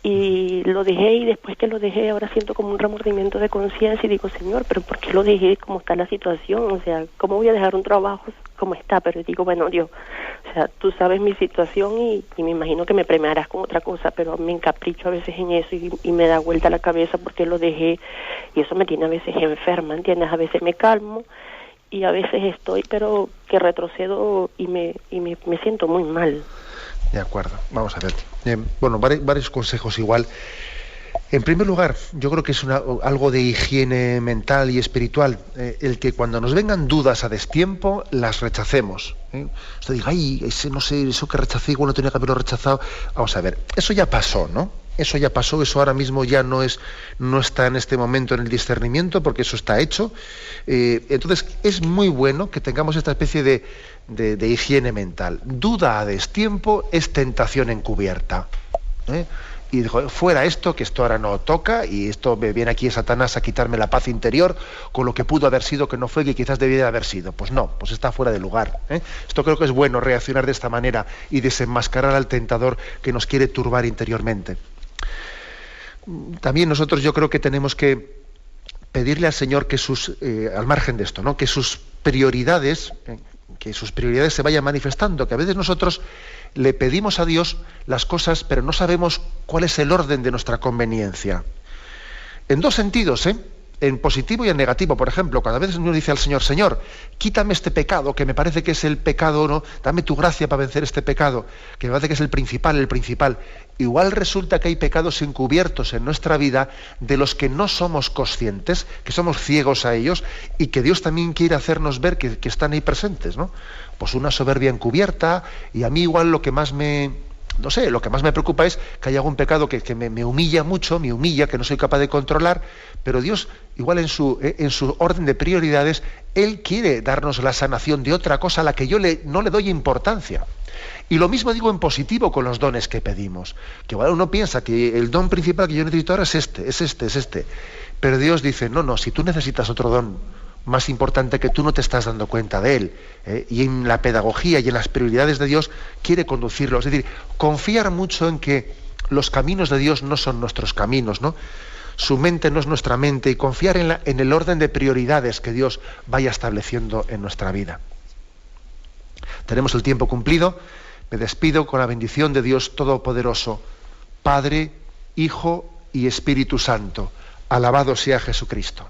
Y lo dejé, y después que lo dejé ahora siento como un remordimiento de conciencia y digo, Señor, pero ¿por qué lo dejé? ¿Cómo está la situación? O sea, ¿cómo voy a dejar un trabajo como está? Pero digo, bueno, Dios, o sea, tú sabes mi situación y me imagino que me premiarás con otra cosa, pero me encapricho a veces en eso y me da vuelta la cabeza porque lo dejé, y eso me tiene a veces enferma, ¿entiendes? A veces me calmo y a veces estoy, pero que retrocedo y me siento muy mal. De acuerdo, vamos a ver. Bueno, varios consejos igual. En primer lugar, yo creo que es algo de higiene mental y espiritual, el que cuando nos vengan dudas a destiempo, las rechacemos. Usted diga, ay, no sé, eso que rechacé, igual no tenía que haberlo rechazado. Vamos a ver, eso ya pasó, ¿no? Eso ya pasó, eso ahora mismo ya no está en este momento en el discernimiento, porque eso está hecho. Entonces, es muy bueno que tengamos esta especie de higiene mental. Duda a destiempo es tentación encubierta. Y dijo, fuera esto, que esto ahora no toca, y esto me viene aquí Satanás a quitarme la paz interior con lo que pudo haber sido, que no fue, que quizás debiera haber sido. Pues no, pues está fuera de lugar. Esto creo que es bueno, reaccionar de esta manera y desenmascarar al tentador que nos quiere turbar interiormente. También nosotros yo creo que tenemos que pedirle al Señor que al margen de esto, ¿no?, que sus prioridades se vayan manifestando, que a veces nosotros le pedimos a Dios las cosas, pero no sabemos cuál es el orden de nuestra conveniencia. En dos sentidos, en positivo y en negativo. Por ejemplo, cuando a veces uno dice al Señor, Señor, quítame este pecado, que me parece que es el pecado, ¿no? Dame tu gracia para vencer este pecado, que me parece que es el principal. Igual resulta que hay pecados encubiertos en nuestra vida de los que no somos conscientes, que somos ciegos a ellos, y que Dios también quiere hacernos ver que están ahí presentes, ¿no? Pues una soberbia encubierta, y a mí igual lo que más me preocupa es que haya algún pecado que me humilla mucho, que no soy capaz de controlar, pero Dios, igual en su orden de prioridades, Él quiere darnos la sanación de otra cosa a la que yo no le doy importancia. Y lo mismo digo en positivo con los dones que pedimos, que igual uno piensa que el don principal que yo necesito ahora es este, pero Dios dice, no, si tú necesitas otro don más importante que tú no te estás dando cuenta de él, y en la pedagogía y en las prioridades de Dios quiere conducirlo. Es decir, confiar mucho en que los caminos de Dios no son nuestros caminos, ¿no? Su mente no es nuestra mente, y confiar en el orden de prioridades que Dios vaya estableciendo en nuestra vida. Tenemos el tiempo cumplido. Me despido con la bendición de Dios Todopoderoso, Padre, Hijo y Espíritu Santo. Alabado sea Jesucristo.